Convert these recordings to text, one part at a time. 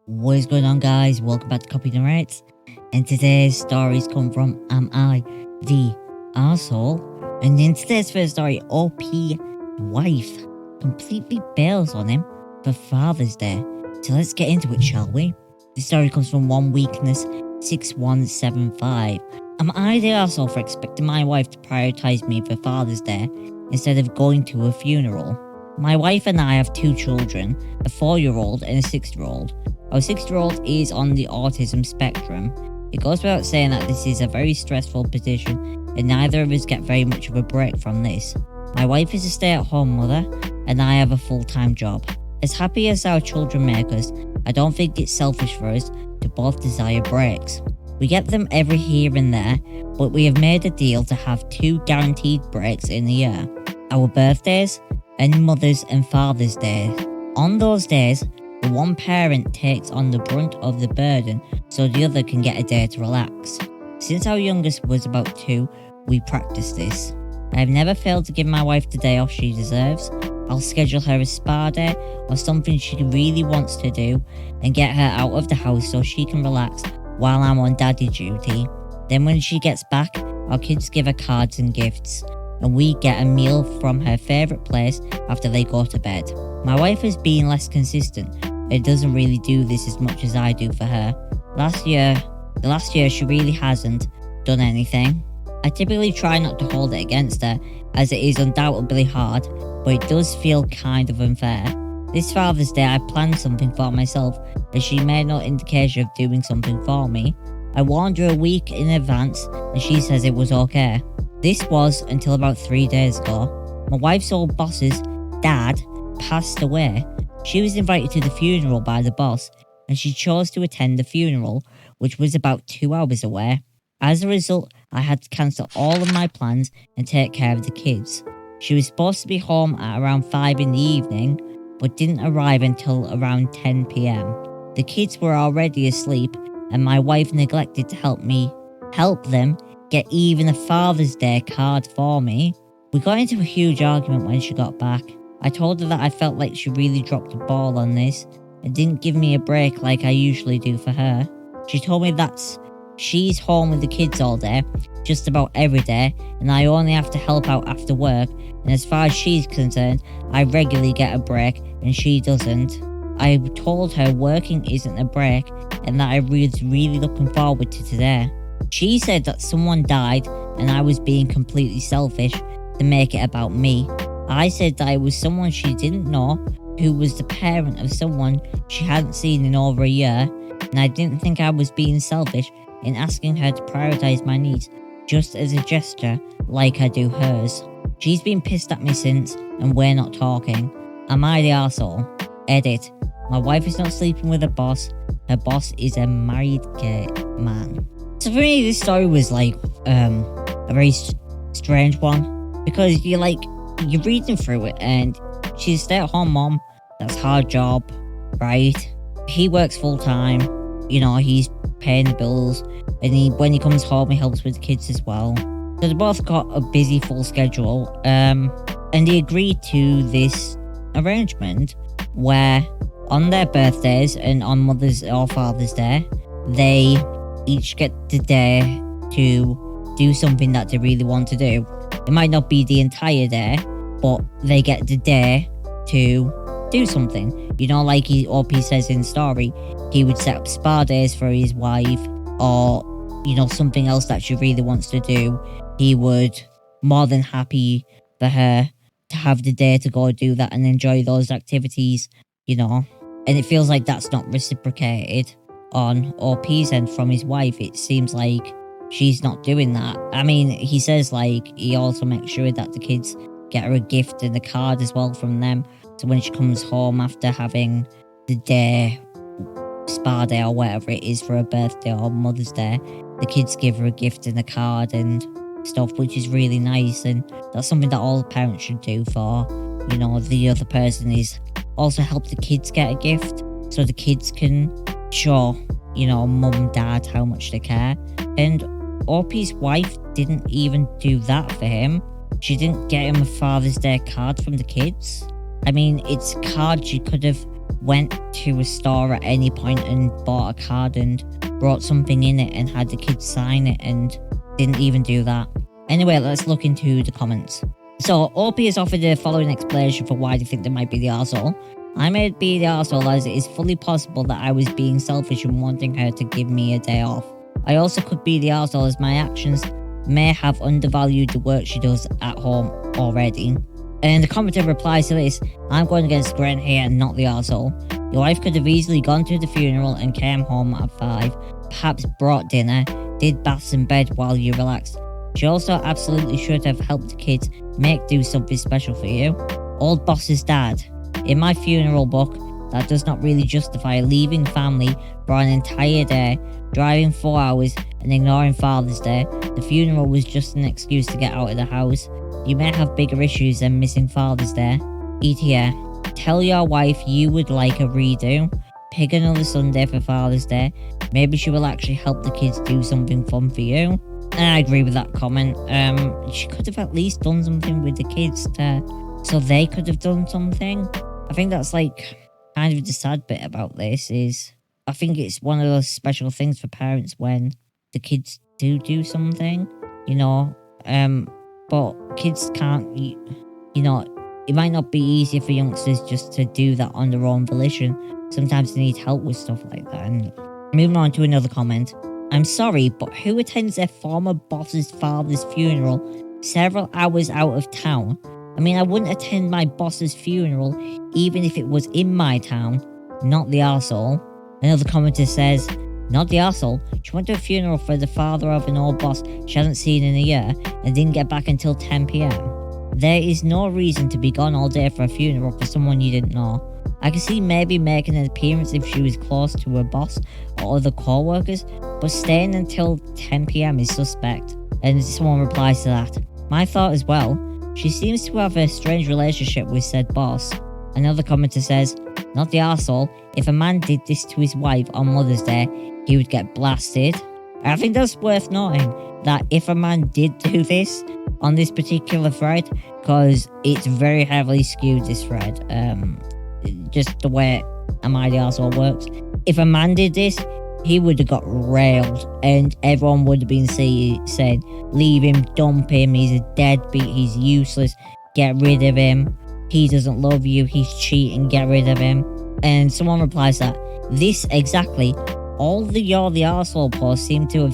What is going on, guys? Welcome back to Copy the Rights. And today's stories come from Am I the Arsehole? And in today's first story, OP wife completely bails on him for Father's Day. So let's get into it, shall we? This story comes from One Weakness 6175. Am I the arsehole for expecting my wife to prioritise me for Father's Day instead of going to a funeral? My wife and I have two children, a 4-year-old and a 6-year-old. Our 6-year-old is on the autism spectrum. It goes without saying that this is a very stressful position and neither of us get very much of a break from this. My wife is a stay-at-home mother and I have a full-time job. As happy as our children make us, I don't think it's selfish for us to both desire breaks. We get them every here and there, but we have made a deal to have 2 guaranteed breaks in a year. Our birthdays and Mother's and Father's Day. On those days, the one parent takes on the brunt of the burden so the other can get a day to relax. Since our youngest was about 2, we practiced this. I have never failed to give my wife the day off she deserves. I'll schedule her a spa day or something she really wants to do and get her out of the house so she can relax while I'm on daddy duty. Then when she gets back, our kids give her cards and gifts, and we get a meal from her favourite place after they go to bed. My wife has been less consistent and doesn't really do this as much as I do for her. The last year she really hasn't done anything. I typically try not to hold it against her as it is undoubtedly hard, but it does feel kind of unfair. This Father's Day I planned something for myself as she made no indication of doing something for me. I warned her a week in advance and she says it was okay. This was until about 3 days ago. My wife's old boss's dad passed away. She was invited to the funeral by the boss and she chose to attend the funeral, which was about 2 hours away. As a result, I had to cancel all of my plans and take care of the kids. She was supposed to be home at around 5 in the evening, but didn't arrive until around 10 PM. The kids were already asleep and my wife neglected to help them get even a Father's Day card for me. We got into a huge argument when she got back. I told her that I felt like she really dropped the ball on this and didn't give me a break like I usually do for her. She told me that she's home with the kids all day, just about every day, and I only have to help out after work, and as far as she's concerned, I regularly get a break and she doesn't. I told her working isn't a break and that I was really looking forward to today. She said that someone died and I was being completely selfish to make it about me. I said that it was someone she didn't know who was the parent of someone she hadn't seen in over a year, and I didn't think I was being selfish in asking her to prioritise my needs just as a gesture like I do hers. She's been pissed at me since and we're not talking. Am I the arsehole? Edit. My wife is not sleeping with her boss. Her boss is a married gay man. So for me, this story was like a very strange one because you're reading through it and she's a stay-at-home mom. That's a hard job, right? He works full-time. You know, he's paying the bills, and when he comes home, he helps with the kids as well. So they both got a busy, full schedule, and they agreed to this arrangement where on their birthdays and on Mother's or Father's Day, they each get the day to do something that they really want to do. It might not be the entire day, but they get the day to do something. You know, like OP says in the story, he would set up spa days for his wife, or, you know, something else that she really wants to do. He would more than happy for her to have the day to go do that and enjoy those activities, you know. And it feels like that's not reciprocated on OP's end from his wife. It seems like she's not doing that. I mean, he says like he also makes sure that the kids get her a gift and a card as well from them. So when she comes home after having the day, spa day or whatever it is for her birthday or Mother's Day, the kids give her a gift and a card and stuff, which is really nice. And that's something that all parents should do for, you know, the other person, is also help the kids get a gift so the kids can show, you know, mum and dad how much they care. And OP's wife didn't even do that for him. She didn't get him a Father's Day card from the kids. I mean, it's a card she could have went to a store at any point and bought a card and brought something in it and had the kids sign it and didn't even do that. Anyway, let's look into the comments. So, OP has offered the following explanation for why they think they might be the arsehole. I may be the arsehole as it is fully possible that I was being selfish and wanting her to give me a day off. I also could be the arsehole as my actions may have undervalued the work she does at home already. And the commenter replies to this, I'm going against grain here and not the arsehole. Your wife could have easily gone to the funeral and came home at 5, perhaps brought dinner, did baths and bed while you relaxed. She also absolutely should have helped the kids do something special for you. Old boss's dad. In my funeral book, that does not really justify leaving family for an entire day, driving 4 hours and ignoring Father's Day. The funeral was just an excuse to get out of the house. You may have bigger issues than missing Father's Day. AITA. Tell your wife you would like a redo. Pick another Sunday for Father's Day. Maybe she will actually help the kids do something fun for you. And I agree with that comment. She could have at least done something with the kids so they could have done something. I think that's like kind of the sad bit about this is I think it's one of those special things for parents when the kids do something, you know. But kids can't, you know, it might not be easy for youngsters just to do that on their own volition. Sometimes they need help with stuff like that. And moving on to another comment. I'm sorry, but who attends their former boss's father's funeral several hours out of town? I mean, I wouldn't attend my boss's funeral even if it was in my town. Not the arsehole. Another commenter says, not the arsehole. She went to a funeral for the father of an old boss she hasn't seen in a year and didn't get back until 10 PM. There is no reason to be gone all day for a funeral for someone you didn't know. I can see maybe making an appearance if she was close to her boss or other co-workers, but staying until 10 PM is suspect. And someone replies to that. My thought as well, she seems to have a strange relationship with said boss. Another commenter says, not the arsehole. If a man did this to his wife on Mother's Day, he would get blasted. I think that's worth noting that if a man did do this on this particular thread, because it's very heavily skewed, this thread, just the way Am I the Arsehole works. If a man did this, he would have got railed and everyone would have been saying, leave him, dump him, he's a deadbeat, he's useless, get rid of him, he doesn't love you, he's cheating, get rid of him. And someone replies that, this exactly, all the You're the Arsehole posts seem to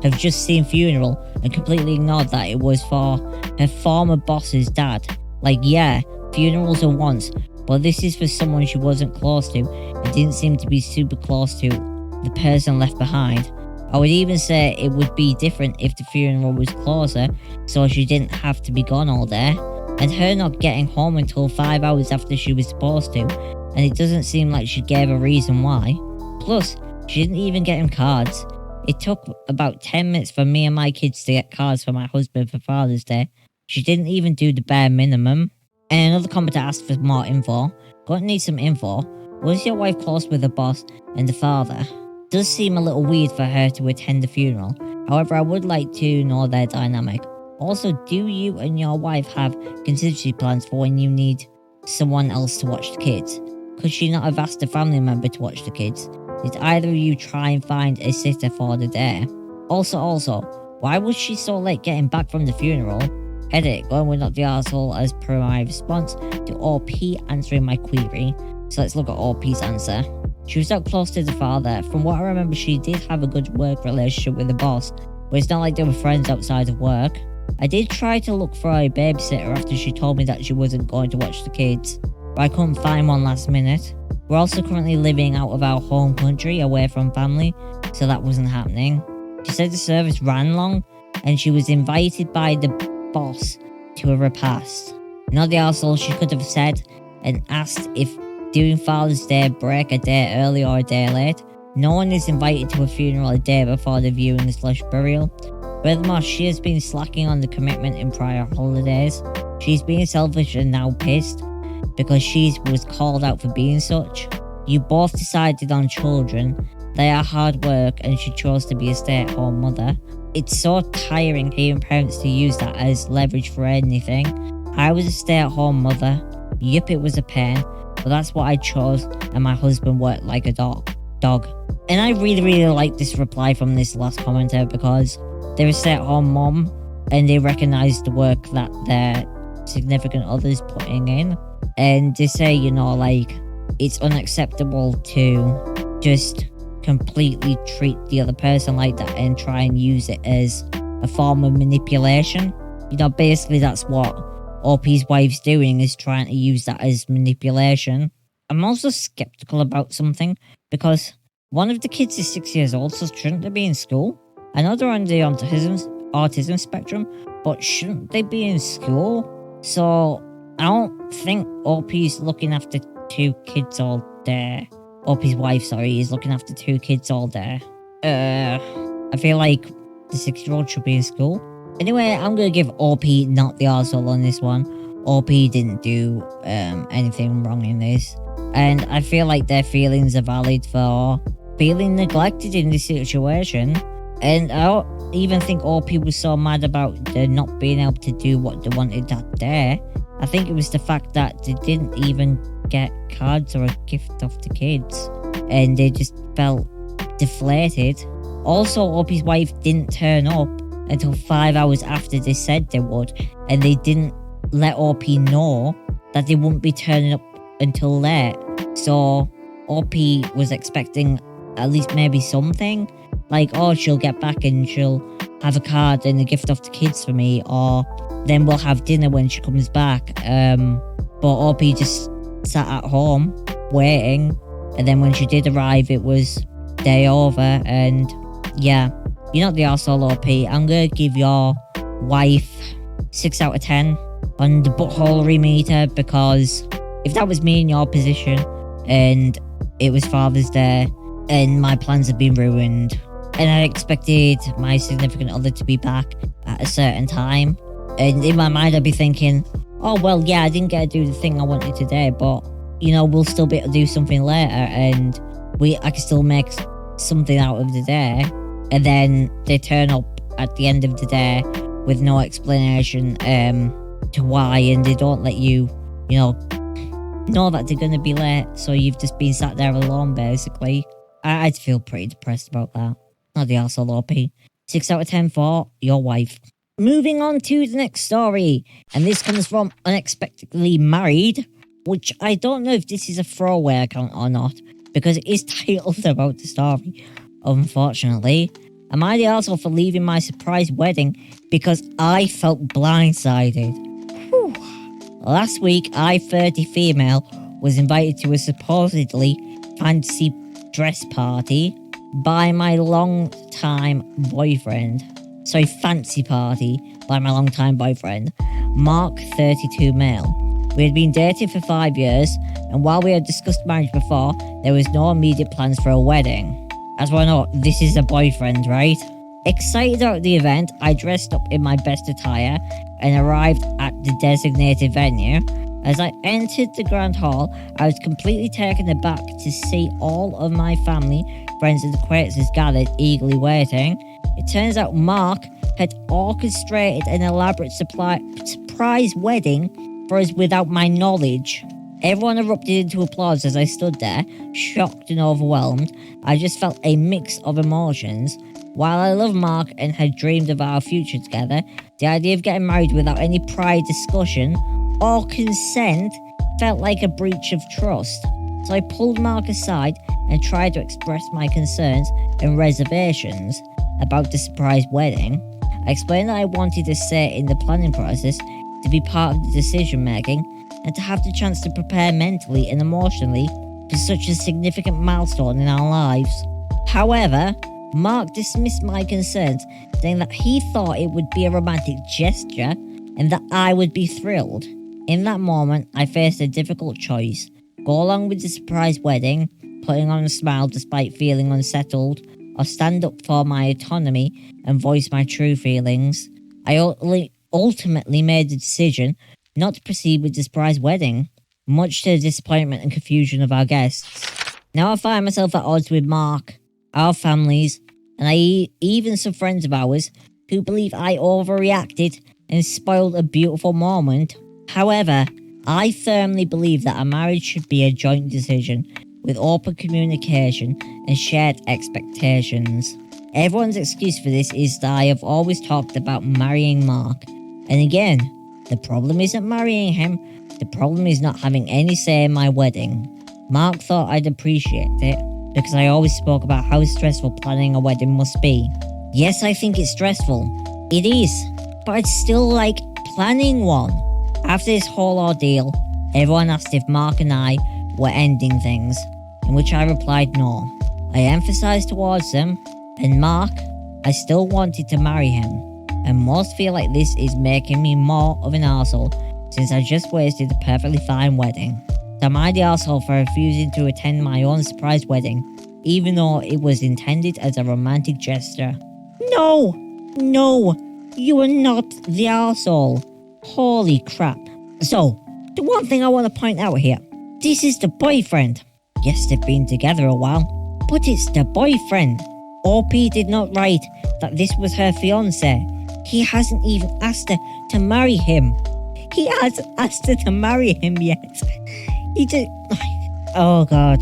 have just seen funeral and completely ignored that it was for her former boss's dad. Like, yeah, funerals are once, but this is for someone she wasn't close to and didn't seem to be super close to the person left behind. I would even say it would be different if the funeral was closer, so she didn't have to be gone all day, and her not getting home until 5 hours after she was supposed to, and it doesn't seem like she gave a reason why. Plus, she didn't even get him cards. It took about 10 minutes for me and my kids to get cards for my husband for Father's Day. She didn't even do the bare minimum. And another commenter asked for more info. Going to need some info. Was your wife close with the boss and the father? Does seem a little weird for her to attend the funeral. However, I would like to know their dynamic. Also, do you and your wife have contingency plans for when you need someone else to watch the kids? Could she not have asked a family member to watch the kids? Did either of you try and find a sitter for the day? Also, why was she so late getting back from the funeral? Edit, going with not the arsehole as per my response to OP answering my query. So let's look at OP's answer. She was not close to the father. From what I remember, she did have a good work relationship with the boss, but it's not like they were friends outside of work. I did try to look for a babysitter after she told me that she wasn't going to watch the kids, but I couldn't find one last minute. We're also currently living out of our home country, away from family, so that wasn't happening. She said the service ran long, and she was invited by the boss to a repast. Not the arsehole, she could have said and asked if doing Father's Day break a day early or a day late. No one is invited to a funeral a day before the viewing/burial. Furthermore, she has been slacking on the commitment in prior holidays. She's being selfish and now pissed because she was called out for being such. You both decided on children. They are hard work and she chose to be a stay-at-home mother. It's so tiring hearing parents to use that as leverage for anything. I was a stay-at-home mother. Yup, it was a pain. but that's what I chose, and my husband worked like a dog. And I really like this reply from this last commenter because they're a stay-at-home mom and they recognize the work that their significant other's putting in. And they say, you know, like, it's unacceptable to just completely treat the other person like that and try and use it as a form of manipulation. You know, basically that's what OP's wife's doing, is trying to use that as manipulation. I'm also skeptical about something because one of the kids is 6 years old, so shouldn't they be in school? I know they're on the autism spectrum, but shouldn't they be in school? So I don't think OP's looking after 2 kids all day. OP's wife, sorry, is looking after 2 kids all day. I feel like the 6-year-old should be in school. Anyway, I'm gonna give OP not the arsehole on this one. OP didn't do anything wrong in this. And I feel like their feelings are valid for feeling neglected in this situation. And I don't even think OP was so mad about the not being able to do what they wanted that day. I think it was the fact that they didn't even get cards or a gift off the kids. And they just felt deflated. Also, OP's wife didn't turn up until 5 hours after they said they would. And they didn't let OP know that they wouldn't be turning up until late. So OP was expecting at least maybe something. Like, oh, she'll get back and she'll have a card and a gift off the kids for me, or then we'll have dinner when she comes back. But OP just sat at home waiting, and then when she did arrive, it was day over. And yeah, you're not the arsehole, OP. I'm gonna give your wife 6 out of 10 on the buttholery meter, because if that was me in your position and it was Father's Day and my plans have been ruined and I expected my significant other to be back at a certain time, and in my mind I'd be thinking, oh well, yeah, I didn't get to do the thing I wanted today, but you know, we'll still be able to do something later and I can still make something out of the day. And then they turn up at the end of the day with no explanation to why, and they don't let you know that they're going to be late, so you've just been sat there alone, basically. I'd feel pretty depressed about that. Not the arsehole, OP. 6 out of 10 for your wife. Moving on to the next story, and this comes from Unexpectedly Married, which I don't know if this is a throwaway account or not, because it is titled about the story, unfortunately. Am I the arsehole for leaving my surprise wedding because I felt blindsided? Whew. Last week, I, 30 female, was invited to a supposedly fancy dress party by my long-time boyfriend. Sorry, fancy party by my long-time boyfriend, Mark, 32 male. We had been dating for 5 years, and while we had discussed marriage before, there was no immediate plans for a wedding. As well, no, this is a boyfriend, right? Excited about the event, I dressed up in my best attire and arrived at the designated venue. As I entered the grand hall, I was completely taken aback to see all of my family, friends and acquaintances gathered, eagerly waiting. It turns out Mark had orchestrated an elaborate surprise wedding for us without my knowledge. Everyone erupted into applause as I stood there, shocked and overwhelmed. I just felt a mix of emotions. While I love Mark and had dreamed of our future together, the idea of getting married without any prior discussion or consent felt like a breach of trust. So I pulled Mark aside and tried to express my concerns and reservations about the surprise wedding. I explained that I wanted to say in the planning process, to be part of the decision making, and to have the chance to prepare mentally and emotionally for such a significant milestone in our lives. However, Mark dismissed my concerns, saying that he thought it would be a romantic gesture and that I would be thrilled. In that moment, I faced a difficult choice: go along with the surprise wedding, putting on a smile despite feeling unsettled, or stand up for my autonomy and voice my true feelings. I ultimately made the decision not to proceed with the surprise wedding, much to the disappointment and confusion of our guests. Now I find myself at odds with Mark, our families, and even some friends of ours who believe I overreacted and spoiled a beautiful moment. However, I firmly believe that a marriage should be a joint decision with open communication and shared expectations. Everyone's excuse for this is that I have always talked about marrying Mark. And again, the problem isn't marrying him, the problem is not having any say in my wedding. Mark thought I'd appreciate it, because I always spoke about how stressful planning a wedding must be. Yes, I think it's stressful. It is. But I'd still like planning one. After this whole ordeal, everyone asked if Mark and I were ending things, in which I replied no. I emphasised towards them, and Mark, I still wanted to marry him. And most feel like this is making me more of an arsehole, since I just wasted a perfectly fine wedding. So am I the arsehole for refusing to attend my own surprise wedding, even though it was intended as a romantic gesture? No! You are not the arsehole. Holy crap. So, the one thing I want to point out here, this is the boyfriend. Yes, they've been together a while, but it's the boyfriend. OP did not write that this was her fiancé. He hasn't even asked her to marry him. He hasn't asked her to marry him yet. He just... Oh god.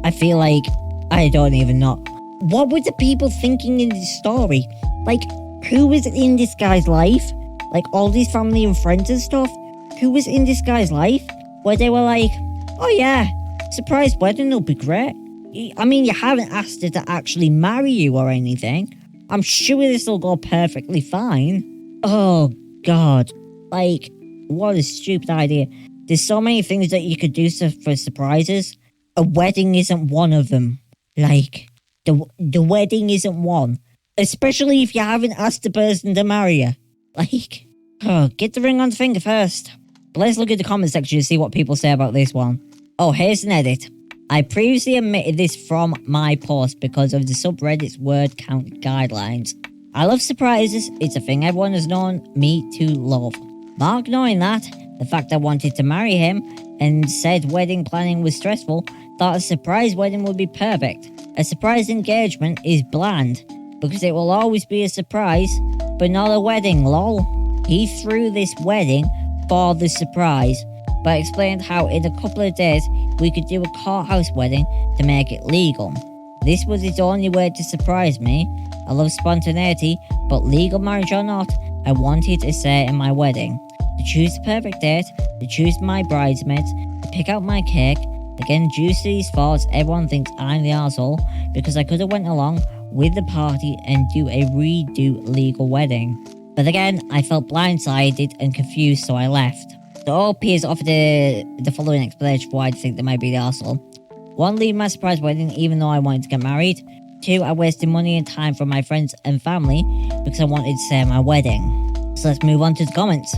I feel like I don't even know. What were the people thinking in this story? Like, who was in this guy's life? Like, all these family and friends and stuff? Who was in this guy's life? Where they were like, oh yeah, surprise wedding will be great. I mean, you haven't asked her to actually marry you or anything. I'm sure this will go perfectly fine. Oh god. Like, what a stupid idea. There's so many things that you could do for surprises. A wedding isn't one of them. Like, the wedding isn't one. Especially if you haven't asked the person to marry you. Like, get the ring on the finger first. But let's look at the comment section to see what people say about this one. Oh, here's an edit. I previously omitted this from my post because of the subreddit's word count guidelines. I love surprises, it's a thing everyone has known me to love. Mark knowing that, the fact I wanted to marry him, and said wedding planning was stressful, thought a surprise wedding would be perfect. A surprise engagement is bland, because it will always be a surprise, but not a wedding, lol. He threw this wedding for the surprise, but explained how in a couple of days we could do a courthouse wedding to make it legal. This was his only way to surprise me. I love spontaneity, but legal marriage or not, I wanted a say in my wedding. To choose the perfect date, to choose my bridesmaids, to pick out my cake. Again, due to these thoughts, everyone thinks I'm the arsehole because I could have went along with the party and do a redo legal wedding. But again, I felt blindsided and confused, so I left. The OP has offered the following explanation for why I think they might be the arsehole. 1, leave my surprise wedding even though I wanted to get married. 2, I wasted money and time from my friends and family because I wanted to say my wedding. So let's move on to the comments.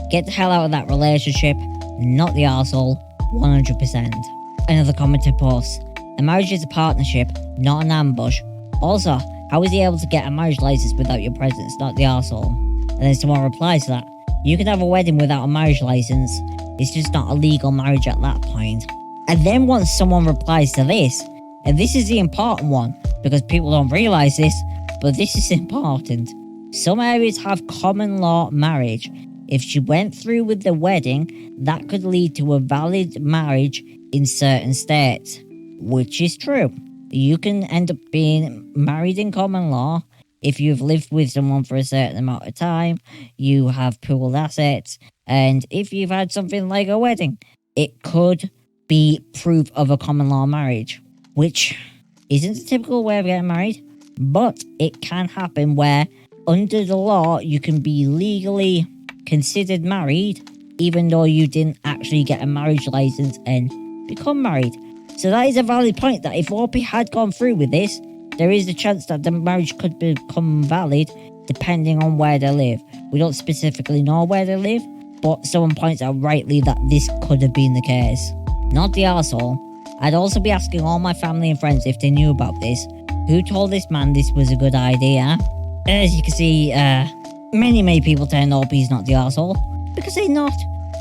Get the hell out of that relationship, not the arsehole, 100%. Another commenter posts, a marriage is a partnership, not an ambush. Also, how is he able to get a marriage license without your presence, not the arsehole? And then someone replies to that, you can have a wedding without a marriage license, it's just not a legal marriage at that point. And then once someone replies to this, and this is the important one, because people don't realise this, but this is important. Some areas have common law marriage. If she went through with the wedding, that could lead to a valid marriage in certain states, which is true. You can end up being married in common law if you've lived with someone for a certain amount of time, you have pooled assets, and if you've had something like a wedding, it could be proof of a common law marriage, which isn't a typical way of getting married, but it can happen where under the law you can be legally considered married even though you didn't actually get a marriage license and become married. So that is a valid point, that if OP had gone through with this, there is a chance that the marriage could become valid depending on where they live. We don't specifically know where they live, but someone points out rightly that this could have been the case. Not the arsehole. I'd also be asking all my family and friends if they knew about this. Who told this man this was a good idea? As you can see, many people tell OP's not the arsehole, because they're not.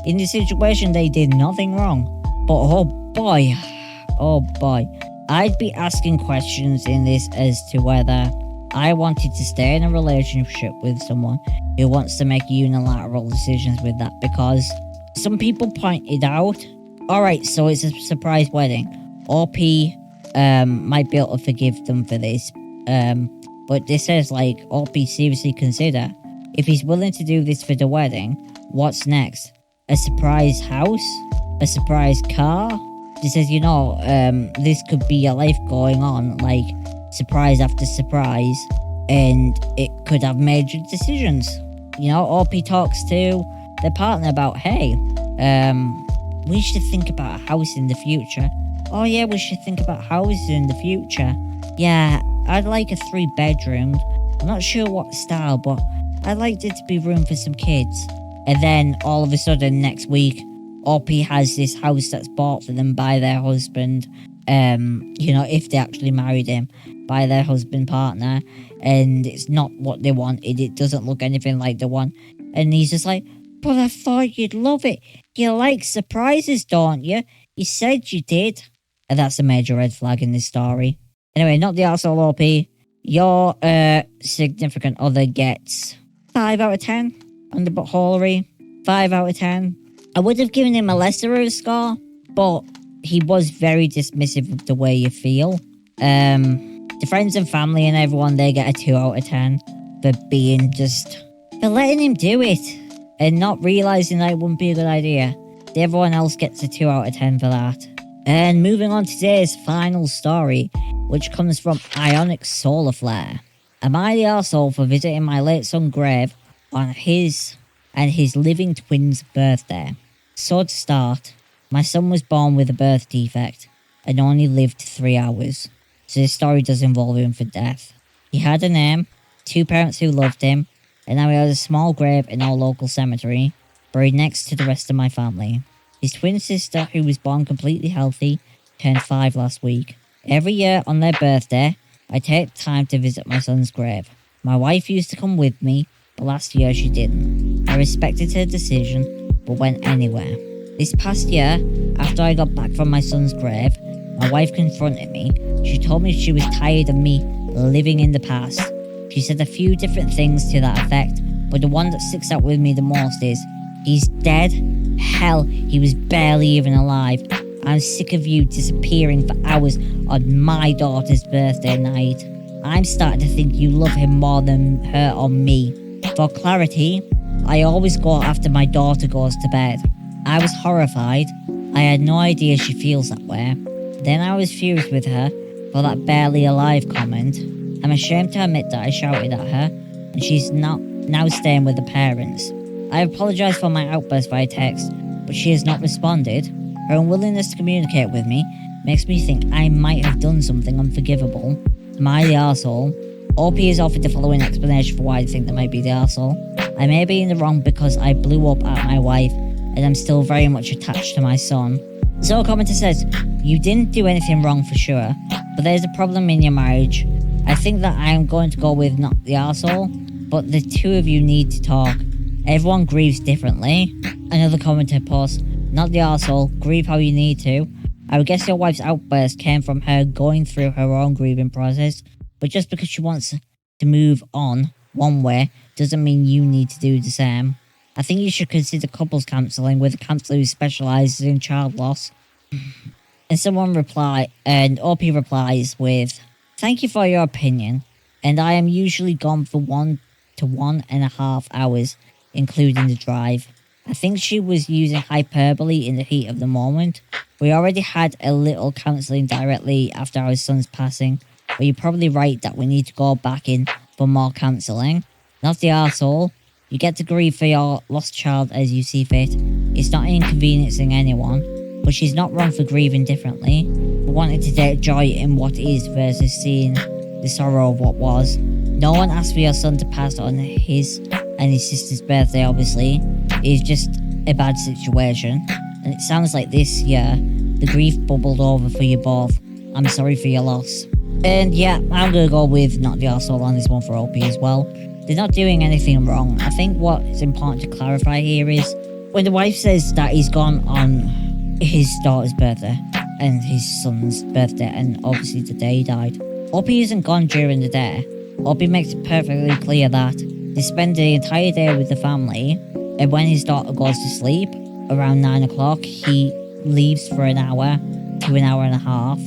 In this situation, they did nothing wrong. But oh boy, I'd be asking questions in this as to whether I wanted to stay in a relationship with someone who wants to make unilateral decisions with that, because Some people pointed out, alright, so it's a surprise wedding. OP might be able to forgive them for this. But this says, like, OP seriously consider, if he's willing to do this for the wedding, what's next? A surprise house? A surprise car? She says, this could be your life going on, like, surprise after surprise, and it could have major decisions. OP talks to their partner about, hey, we should think about a house in the future. Oh yeah, we should think about houses in the future. Yeah, I'd like a 3-bedroom. I'm not sure what style, but I'd like there to be room for some kids. And then all of a sudden next week, OP has this house that's bought for them by their husband. If they actually married him, by their husband partner, and it's not what they wanted. It doesn't look anything like the one. And he's just like, but I thought you'd love it. You like surprises, don't you? You said you did. And that's a major red flag in this story. Anyway, not the arsehole OP. Your significant other gets 5 out of 10 on the buttholery. 5 out of 10. I would have given him a lesser of a score, but he was very dismissive of the way you feel. The friends and family and everyone, they get a 2 out of 10 for for letting him do it and not realising that it wouldn't be a good idea. Everyone else gets a 2 out of 10 for that. And moving on to today's final story, which comes from Ionic Solar Flare. Am I the arsehole for visiting my late son's grave on his and his living twin's birthday? So to start, my son was born with a birth defect and only lived 3 hours. So this story does involve him for death. He had a name, 2 parents who loved him, and now he has a small grave in our local cemetery, buried next to the rest of my family. His twin sister, who was born completely healthy, turned 5 last week. Every year on their birthday, I take time to visit my son's grave. My wife used to come with me, but last year she didn't. I respected her decision, but went anywhere. This past year, after I got back from my son's grave, my wife confronted me. She told me she was tired of me living in the past. She said a few different things to that effect, but the one that sticks out with me the most is, he's dead? Hell, he was barely even alive. I'm sick of you disappearing for hours on my daughter's birthday night. I'm starting to think you love him more than her or me. For clarity, I always go after my daughter goes to bed. I was horrified. I had no idea she feels that way. Then I was furious with her for that barely alive comment. I'm ashamed to admit that I shouted at her, and she's now staying with the parents. I apologise for my outburst via text, but she has not responded. Her unwillingness to communicate with me makes me think I might have done something unforgivable. Am I the arsehole? OP has offered the following explanation for why I think that might be the arsehole. I may be in the wrong because I blew up at my wife, and I'm still very much attached to my son. So a commenter says, you didn't do anything wrong for sure, but there's a problem in your marriage. I think that I am going to go with not the arsehole, but the two of you need to talk. Everyone grieves differently. Another commenter posts, not the arsehole, grieve how you need to. I would guess your wife's outburst came from her going through her own grieving process, but just because she wants to move on one way doesn't mean you need to do the same. I think you should consider couples counselling with a counsellor who specialises in child loss. And OP replies with, thank you for your opinion, and I am usually gone for 1 to 1.5 hours, including the drive. I think she was using hyperbole in the heat of the moment. We already had a little counselling directly after our son's passing, but you're probably right that we need to go back in for more counselling. Not the arsehole. You get to grieve for your lost child as you see fit. It's not inconveniencing anyone, but she's not wrong for grieving differently, but wanting to take joy in what is versus seeing the sorrow of what was. No one asked for your son to pass on his and his sister's birthday, obviously. It's just a bad situation, and it sounds like this year, the grief bubbled over for you both. I'm sorry for your loss. And yeah, I'm gonna go with not the arsehole on this one for OP as well. They're not doing anything wrong. I think what is important to clarify here is, when the wife says that he's gone on his daughter's birthday, and his son's birthday, and obviously the day he died, OP isn't gone during the day. OP makes it perfectly clear that they spend the entire day with the family, and when his daughter goes to sleep, around 9 o'clock, he leaves for an hour to an hour and a half.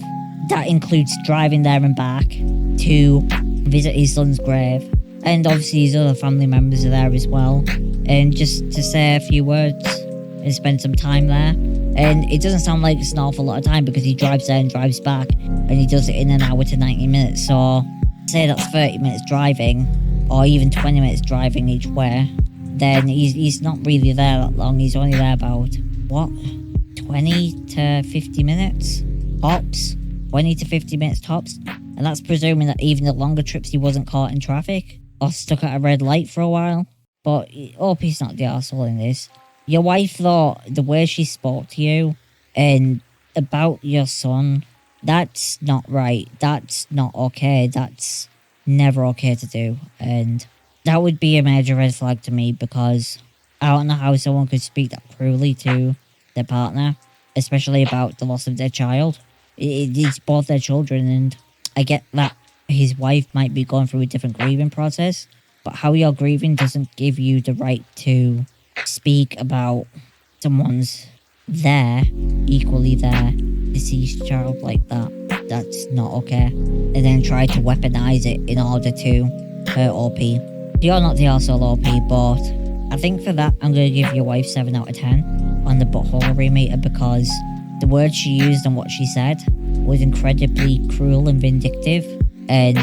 That includes driving there and back to visit his son's grave. And obviously his other family members are there as well. And just to say a few words and spend some time there. And it doesn't sound like it's an awful lot of time because he drives there and drives back. And he does it in an hour to 90 minutes. So say that's 30 minutes driving or even 20 minutes driving each way. Then he's not really there that long. He's only there about, 20 to 50 minutes tops? 20 to 50 minutes tops? And that's presuming that even the longer trips he wasn't caught in traffic or stuck at a red light for a while. But OP's not the arsehole in this. Your wife thought the way she spoke to you and about your son, that's not right. That's not okay. That's never okay to do. And that would be a major red flag to me because I don't know how someone could speak that cruelly to their partner, especially about the loss of their child. It's both their children, and I get that his wife might be going through a different grieving process, but how you're grieving doesn't give you the right to speak about someone's equally their deceased child like that. That's not okay. And then try to weaponize it in order to hurt OP. You're not the arsehole, OP, but I think for that I'm going to give your wife 7 out of 10 on the buttholery meter because the words she used and what she said was incredibly cruel and vindictive and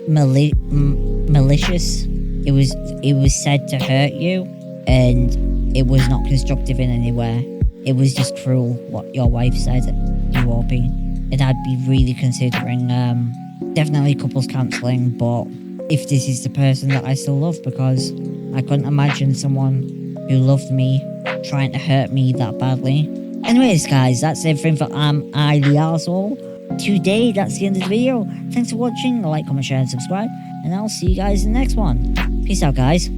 malicious. It was said to hurt you, and it was not constructive in any way. It was just cruel what your wife said, you OP. And I'd be really considering definitely couples counselling, but if this is the person that I still love, because I couldn't imagine someone who loved me trying to hurt me that badly. Anyways, guys, that's everything for I the Arsehole. Today, that's the end of the video. Thanks for watching. Like, comment, share, and subscribe. And I'll see you guys in the next one. Peace out, guys.